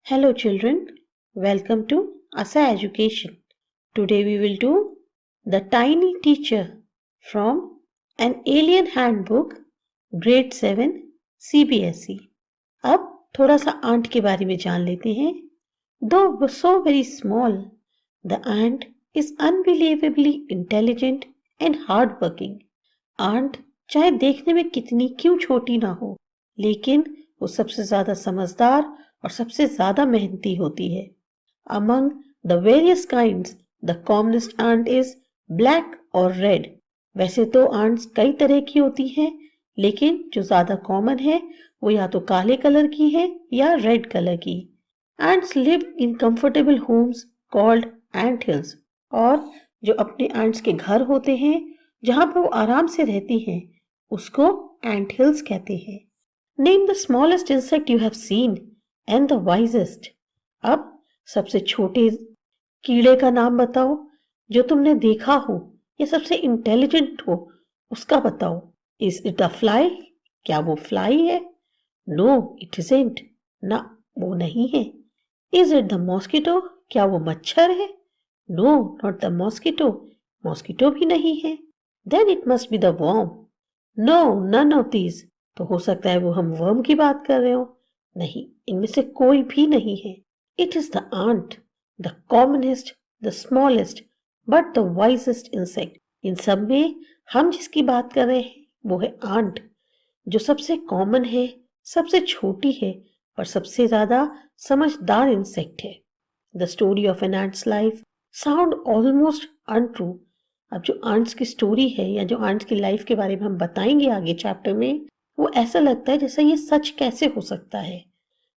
Hello children, welcome to Asa Education. Today we will do The Tiny Teacher from an Alien Handbook, Grade 7 CBSE. अब थोड़ा सा aunt के बारे में जान लेते हैं. Though so very small, the ant is unbelievably intelligent and hardworking. Aunt चाहे देखने में कितनी क्यों छोटी ना हो, लेकिन वो सबसे ज्यादा समझदार और सबसे ज्यादा मेहनती होती है. Among the various kinds, the commonest ant is black or red. वैसे तो ants कई तरह की होती हैं, लेकिन जो ज्यादा कॉमन है वो या तो काले कलर की है या रेड कलर की. Ants live in comfortable homes called ant hills. और जो अपने ants के घर होते हैं जहां पर वो आराम से रहती हैं, उसको ant hills कहते हैं. Name the smallest insect you have seen and the wisest. अब सबसे छोटे कीड़े का नाम बताओ जो तुमने देखा हो या सबसे इंटेलिजेंट हो उसका बताओ. Is it a fly? क्या वो फ्लाई है? No, it isn't. ना, वो नहीं है. Is it the mosquito? क्या वो मच्छर है? No, not the mosquito. Mosquito भी नहीं है. Then it must be the worm. No, none of these. तो हो सकता है वो हम वर्म की बात कर रहे हो. नहीं, इनमें से कोई भी नहीं है. It is the ant, the commonest, the smallest, but the wisest insect. इन सब में हम जिसकी बात कर रहे हैं वो है आंट, जो सबसे कॉमन है, सबसे छोटी है और सबसे ज्यादा समझदार इंसेक्ट है. The story of an ant's life sound almost untrue. अब जो आंट्स की स्टोरी है या जो आंट्स की लाइफ के बारे में हम बताएंगे आगे चैप्टर में, वो ऐसा लगता है जैसा ये सच कैसे हो सकता है.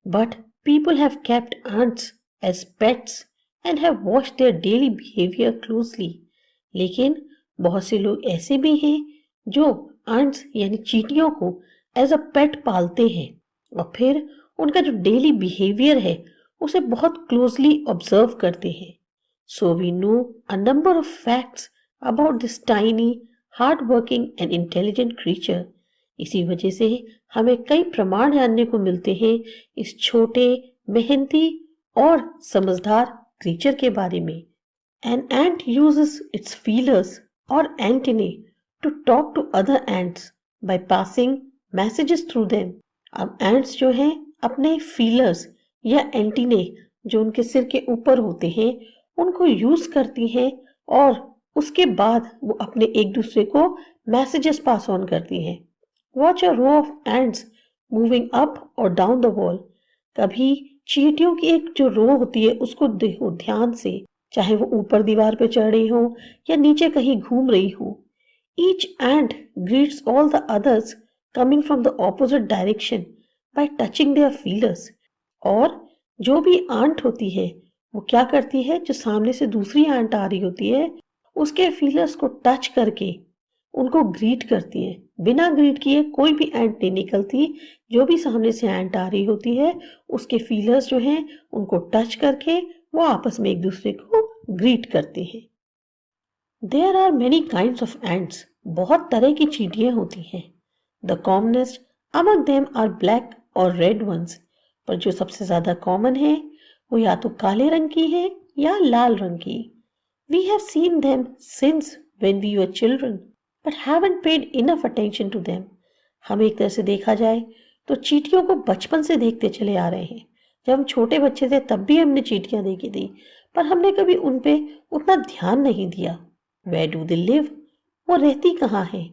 But people have kept ants as pets and have watched their daily behavior closely. लेकिन बहुत से लोग ऐसे भी हैं जो ants यानी चींटियों को एज अ पेट पालते हैं और फिर उनका जो डेली बिहेवियर है उसे बहुत क्लोजली ऑब्जर्व करते हैं. So we know a number of facts about this tiny, hard-working and intelligent creature. इसी वजह से हमें कई प्रमाण जानने को मिलते हैं इस छोटे, मेहनती और समझदार क्रीचर के बारे में. An ant uses its feelers or antennae to talk to other ants by passing messages through them. अब ants जो हैं अपने feelers या एंटीने जो उनके सिर के ऊपर होते हैं उनको यूज करती हैं और उसके बाद वो अपने एक दूसरे को मैसेजेस पास ऑन करती हैं. Watch a row of ants moving up or down the wall. कभी चींटियों की एक जो रो होती है उसको देखो ध्यान से, चाहे वो ऊपर दीवार पे चढ़ रही हो या नीचे कहीं घूम रही हो. Each ant greets all the others coming from the opposite direction by touching their feelers. और जो भी आंट होती है वो क्या करती है, जो सामने से दूसरी आंट आ रही होती है उसके फीलर्स को टच करके उनको ग्रीट करती है. बिना ग्रीट किए कोई भी एंट नहीं निकलती. जो भी सामने से एंट आ रही होती है उसके फीलर्स जो हैं उनको टच करके वो आपस में एक दूसरे को ग्रीट करते हैं. There are many kinds of ants. बहुत तरह की चींटियां होती हैं. The commonest among them are black or red ones. पर जो सबसे ज्यादा कॉमन है वो या तो काले रंग की है या लाल रंग की. We have seen them since when we were children, but haven't paid enough attention to them. हम एक तरह से देखा जाए तो चींटियों को बचपन से देखते चले आ रहे हैं. जब हम छोटे बच्चे थे तब भी हमने चींटियां देखी थी, पर हमने कभी उन पे उतना ध्यान नहीं दिया. Where do they live? वो रहती कहाँ है?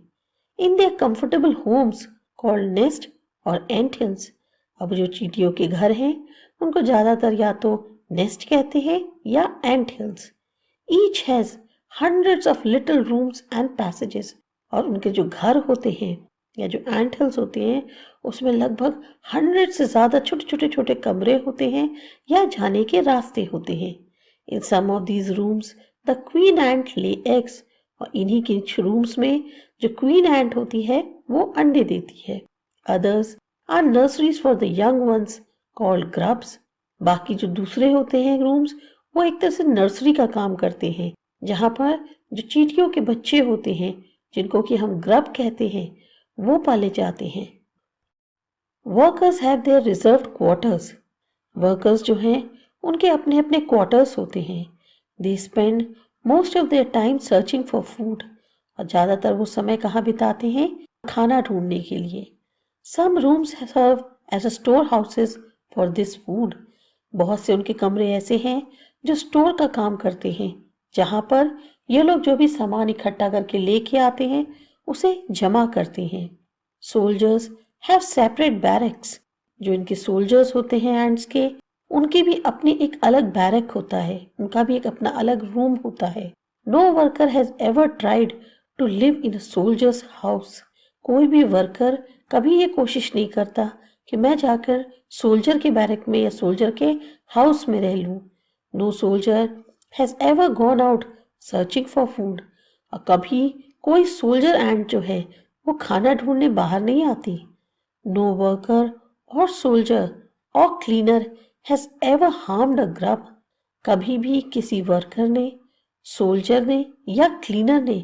In their comfortable homes called nest और ant hills. अब जो चींटियों के घर हैं उनको ज्यादातर या तो नेस्ट कहते हैं या ant hills. Each has hundreds of little rooms and passages. और उनके जो घर होते हैं या जो एंट हिल्स होते हैं उसमें लगभग 100 से ज्यादा छोटे छोटे कमरे होते हैं या जाने के रास्ते होते हैं. In some of these rooms the queen ant lay eggs. और इन्हीं के रूम्स में जो क्वीन एंट होती है वो अंडे देती है. Others are nurseries for the young ones called grubs. बाकी जो दूसरे होते हैं रूम्स वो एक तरह से नर्सरी का काम करते हैं जहां पर जो चींटियों के बच्चे होते हैं जिनको कि हम ग्रब कहते हैं वो पाले जाते हैं. Workers have their reserved quarters. Workers जो हैं उनके अपने अपने क्वार्टर्स होते हैं। They spend most of their time searching for food, और ज़्यादातर वो समय कहाँ बिताते हैं? खाना ढूंढने के लिए। Some rooms serve as a store houses for this food, बहुत से उनके कमरे ऐसे हैं जो स्टोर का काम करते हैं, जहाँ पर ये लोग जो भी सामान इकट्ठा करके लेके आते हैं उसे जमा करते हैं। सोल्जर्स हैव सेपरेट बैरक्स, जो इनके सोल्जर्स होते हैं एंड्स के, उनकी भी अपनी एक अलग बैरक होता है, उनका भी एक अपना अलग रूम होता है। No worker has ever tried to live in a soldier's house, कोई भी वर्कर कभी ये कोशिश नहीं करता कि मैं जाकर सोल्जर के बैरक में या सोल्जर के हाउस में रह लूं। No soldier has ever gone out searching for food, और कभी कोई सोल्जर एंड जो है वो खाना ढूंढने बाहर नहीं आती। नो वर्कर और सोल्जर और cleaner has ever harmed a grub, कभी भी किसी वर्कर ने, सोल्जर ने या क्लीनर ने,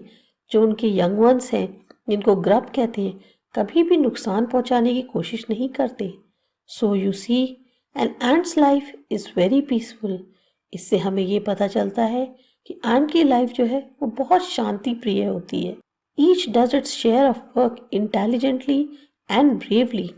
जो उनके यंग वंस हैं जिनको ग्रब कहते हैं, कभी भी नुकसान पहुंचाने की कोशिश नहीं करते। So you see an ant's life is very peaceful, इससे हमें ये पता चलता है कि एंट की लाइफ जो है वो बहुत शांति प्रिय होती है। Each does its share of work intelligently and bravely,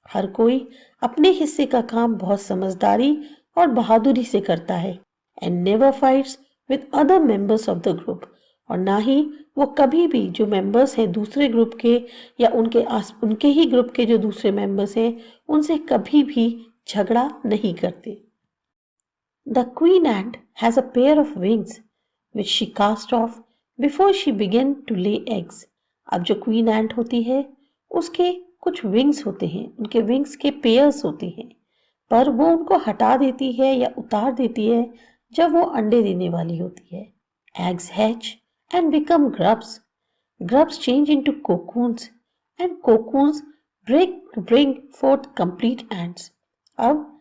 हर कोई अपने हिस्से का काम बहुत समझदारी और बहादुरी से करता है। And never fights with other members of the group, और ना ही वो कभी भी जो मेंबर्स हैं दूसरे ग्रुप के या उनके ही ग्रुप के जो दूसरे मेंबर्स हैं उनसे कभी भी झगड़ा नहीं करते। The queen ant has a pair of wings which she cast off before she began to lay eggs. अब जो क्वीन एंट होती है उसके कुछ विंग्स होते हैं, उनके विंग्स के पेयर्स होते हैं, पर वो उनको हटा देती है या उतार देती है जब वो अंडे देने वाली होती है। Eggs hatch and become grubs. Grubs change into cocoons and cocoons bring forth complete ants. अब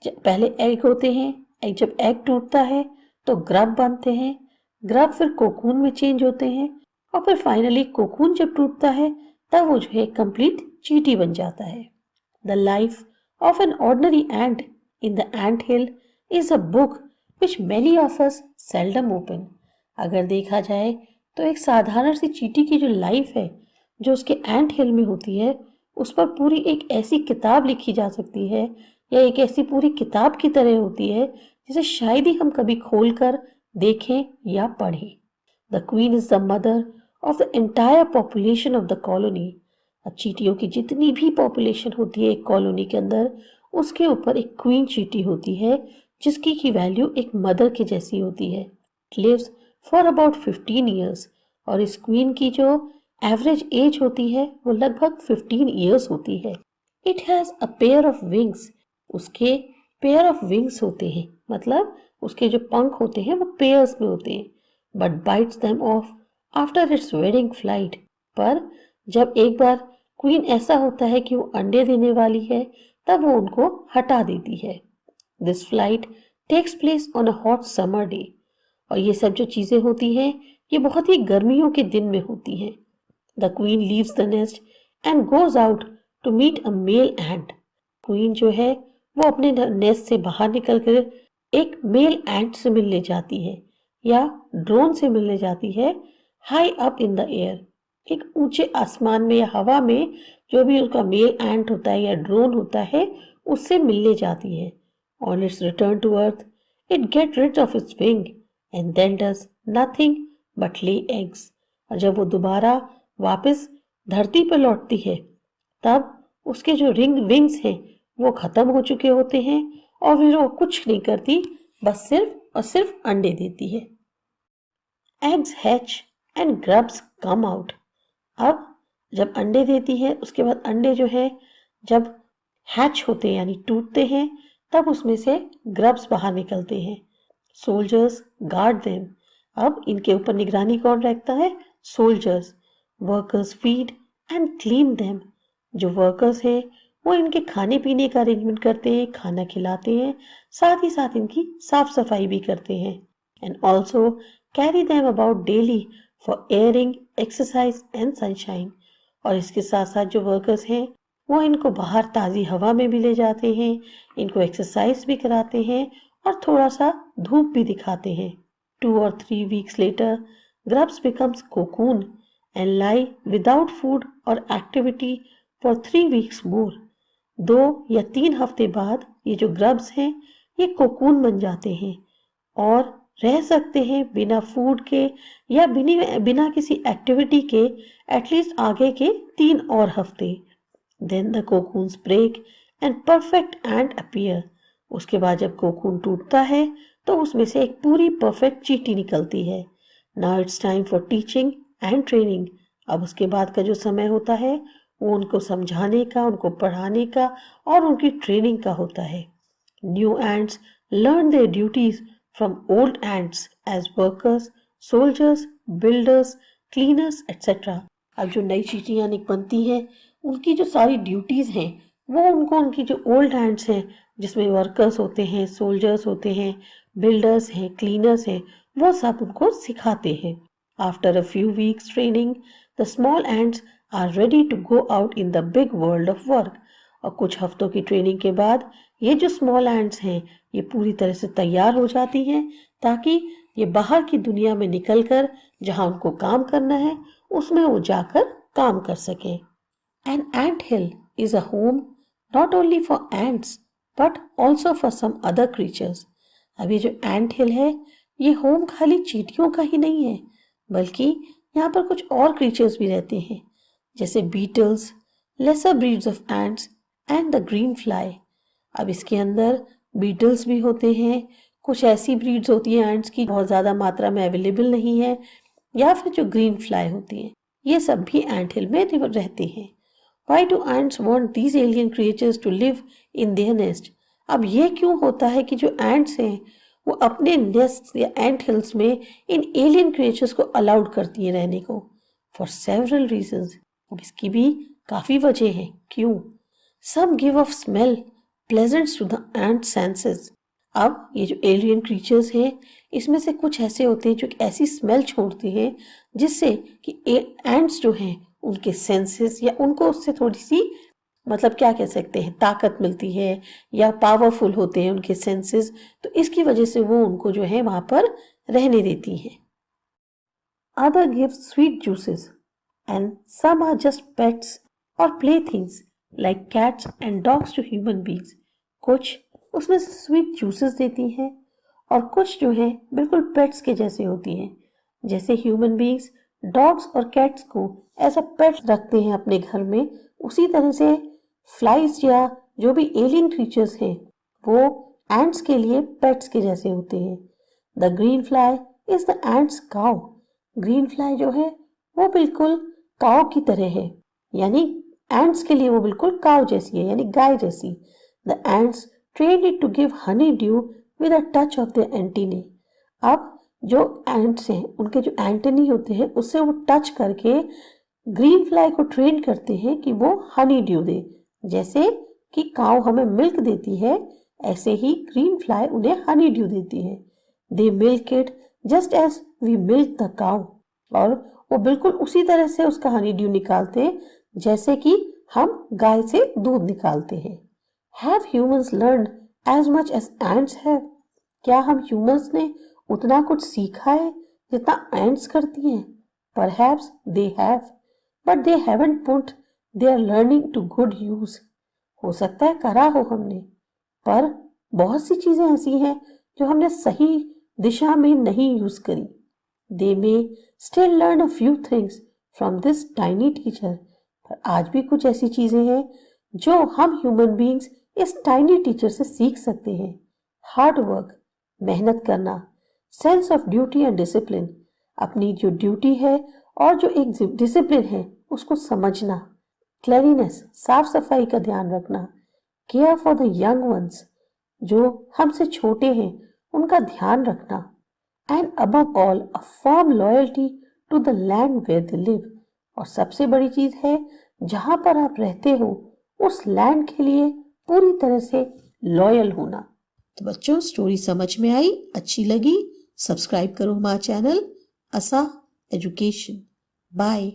पहले एग होते हैं, जब एग टूटता है तो ग्रब बनते हैं, ग्रब फिर कोकून में चेंज होते हैं, और फिर फाइनली कोकून जब टूटता है तब वो जो है कंप्लीट चींटी बन जाता है। The life of an ordinary ant in the ant hill is a book which many of us seldom open. अगर देखा जाए तो एक साधारण सी चींटी की जो लाइफ है जो उसके एंट हिल में होती है, उस पर पूरी एक ऐसी किताब लिखी जा सकती है या एक ऐसी पूरी किताब की तरह होती है जिसे शायद ही हम कभी खोलकर देखें या पढ़ें। The queen is the mother of the entire population of the colony. अब चींटियों की जितनी भी पॉपुलेशन होती है एक कॉलोनी के अंदर, उसके ऊपर एक क्वीन चींटी होती है जिसकी की वैल्यू एक मदर के जैसी होती है। It lives for about 15 years, और इस क्वीन की जो एवरेज एज होती है वो लगभग 15 ईयर्स होती है। It has a pair of wings, उसके पेयर ऑफ विंग्स होते हैं, मतलब उसके जो पंख होते हैं वो पेयर्स में होते हैं, but bytes them of after it's wedding flight. पर जब एक बार क्वीन ऐसा होता है कि वो अंडे देने वाली है तब वो उनको हटा देती है। This flight takes place on a hot summer day, और ये सब जो चीजें होती हैं ये बहुत ही गर्मियों के दिन में होती हैं। The queen leaves the nest and goes out to meet a male ant. Queen जो है वो अपने नेस्ट से बाहर निकलकर एक मेल एंट से मिलने जाती है या ड्रोन से मिलने जाती है, high up in the air, एक ऊंचे आसमान में या हवा में जो भी उसका मेल एंट होता है या ड्रोन होता है उससे मिलने जाती है। On its return to earth it get rid of its wing and then does nothing but lay eggs. और जब वो दोबारा वापस धरती पर लौटती है तब उसके जो विंग्स हैं वो खत्म हो चुके होते हैं और फिर वो कुछ नहीं करती, बस सिर्फ और सिर्फ अंडे देती है। Eggs hatch and grubs come out. अब जब अंडे देती है उसके बाद अंडे जो है जब हैच होते हैं यानी टूटते हैं तब उसमें से ग्रब्स बाहर निकलते हैं। Soldiers guard them. अब इनके ऊपर निगरानी कौन रखता है? Soldiers. Workers feed and clean them. जो वर्कर्स हैं वो इनके खाने पीने का अरेंजमेंट करते हैं, खाना खिलाते हैं, साथ ही साथ इनकी साफ सफाई भी करते हैं। And also carry them about daily for airing, exercise and sunshine. और इसके साथ साथ जो वर्कर्स हैं वो इनको बाहर ताज़ी हवा में भी ले जाते हैं, इनको एक्सरसाइज भी कराते हैं और थोड़ा सा धूप भी दिखाते हैं। 2 or 3 weeks later, grubs becomes cocoon and lie without food or activity for 3 weeks more. 2 या 3 हफ्ते बाद ये जो ग्रब्स हैं ये कोकून बन जाते हैं और रह सकते हैं बिना फूड के या बिना किसी एक्टिविटी के एटलीस्ट आगे के 3 और हफ्ते। Then the cocoons break and perfect ant appear. उसके बाद जब कोकून टूटता है तो उसमें से एक पूरी परफेक्ट चींटी निकलती है। Now it's time for teaching and training. अब उसके बाद का जो समय होता है वो उनको समझाने का, उनको पढ़ाने का और उनकी ट्रेनिंग का होता है। New ants learn their duties from old ants as workers, soldiers, builders, cleaners etcetera. अब जो नई चींटियां बनती हैं उनकी जो सारी ड्यूटीज हैं वो उनको उनकी जो ओल्ड एंट्स हैं जिसमें वर्कर्स होते हैं, सोल्जर्स होते हैं, बिल्डर्स हैं, क्लीनर्स हैं, वो सब उनको सिखाते हैं। After a few weeks training the small ants are ready to go out in the big world of work. और कुछ हफ्तों की ट्रेनिंग के बाद ये जो स्मॉल एंट्स हैं ये पूरी तरह से तैयार हो जाती हैं ताकि ये बाहर की दुनिया में निकलकर जहां उनको काम करना है उसमें वो जाकर काम कर सके। An ant hill is a home not only for ants but also for some other creatures. अब ये जो एंट हिल है ये होम खाली चींटियों का ही नहीं है बल्कि यहाँ पर कुछ और क्रीचर्स भी रहते हैं जैसे beetles, lesser breeds of ants and the green fly. अब इसके अंदर बीटल्स भी होते हैं, कुछ ऐसी ब्रीड्स होती हैं एंट्स की बहुत ज़्यादा मात्रा में अवेलेबल नहीं है, या फिर जो ग्रीन फ्लाई होती हैं, ये सब भी एंट हिल में रहते हैं। Why do ants want these alien creatures to live in their nest? अब ये क्यों होता है कि जो एंट्स हैं वो अपने नेस्ट या एंट हिल्स में इन एलियन क्रिएचर्स को अलाउड करती हैं रहने को? For several reasons. अब इसकी भी काफ़ी वजह है क्यों। Some give off smell pleasants to the ant senses. अब ये जो एलियन क्रीचर्स हैं इसमें से कुछ ऐसे होते हैं जो ऐसी स्मेल छोड़ते हैं जिससे कि एंट्स जो हैं उनके सेंसेस या उनको उससे थोड़ी सी मतलब क्या कह सकते हैं ताकत मिलती है या पावरफुल होते हैं उनके सेंसेस, तो इसकी वजह से वो उनको जो है वहां पर रहने देती हैं। Other give sweet juices and some are just pets और play things like cats and dogs to human beings. कुछ उसमें से स्वीट जूसेस देती हैं और कुछ जो है बिल्कुल पेट्स के जैसे होती हैं। जैसे ह्यूमन बीइंग्स डॉग्स और कैट्स को ऐसा पेट रखते हैं अपने घर में, उसी तरह से फ्लाइज या जो भी एलियन क्रीचर्स हैं वो एंट्स के लिए पेट्स के जैसे होते हैं। The green fly is the ants cow. Green fly जो है वो बिल्कुल काउ की तरह है, यानी एंट्स के लिए वो बिल्कुल काउ जैसी है यानी गाय जैसी। The ants train it to give honey dew with a touch of the antennae. अब जो एंट्स हैं उनके जो एंटेनी होते हैं उससे वो टच करके ग्रीन फ्लाई को ट्रेन करते हैं कि वो हनी ड्यू दे। जैसे कि काऊ हमें मिल्क देती है ऐसे ही ग्रीन फ्लाई उन्हें हनी ड्यू देती है। They milk it just as we milk the cow. और वो बिल्कुल उसी तरह से उसका हनी ड्यू निकालते हैं जैसे कि हम गाय से दूध निकालते हैं। Have humans learned as much as ants have. क्या हम ह्यूमंस ने उतना कुछ सीखा है जितना एंट्स करती हैं? Perhaps they have but they haven't put their learning to good use. हो सकता है करा हो हमने, पर बहुत सी चीजें ऐसी हैं जो हमने सही दिशा में नहीं यूज करी। They may still learn a few things from this tiny teacher. पर आज भी कुछ ऐसी चीजें हैं जो हम ह्यूमन बीइंग्स इस टाइनी टीचर से सीख सकते हैं। हार्ड वर्क, मेहनत करना, sense of duty and discipline, अपनी जो ड्यूटी है और जो एक डिसिप्लिन है उसको समझना, क्लेरीनेस, साफ सफाई का ध्यान रखना, care for the young ones, जो हमसे छोटे हैं उनका ध्यान रखना, and above all a firm loyalty to the land where they live. और सबसे बड़ी चीज है जहां पर आप रहते हो उस लैंड के लिए पूरी तरह से लॉयल होना। तो बच्चों स्टोरी समझ में आई, अच्छी लगी, सब्सक्राइब करो हमारा चैनल आसा एजुकेशन। बाय।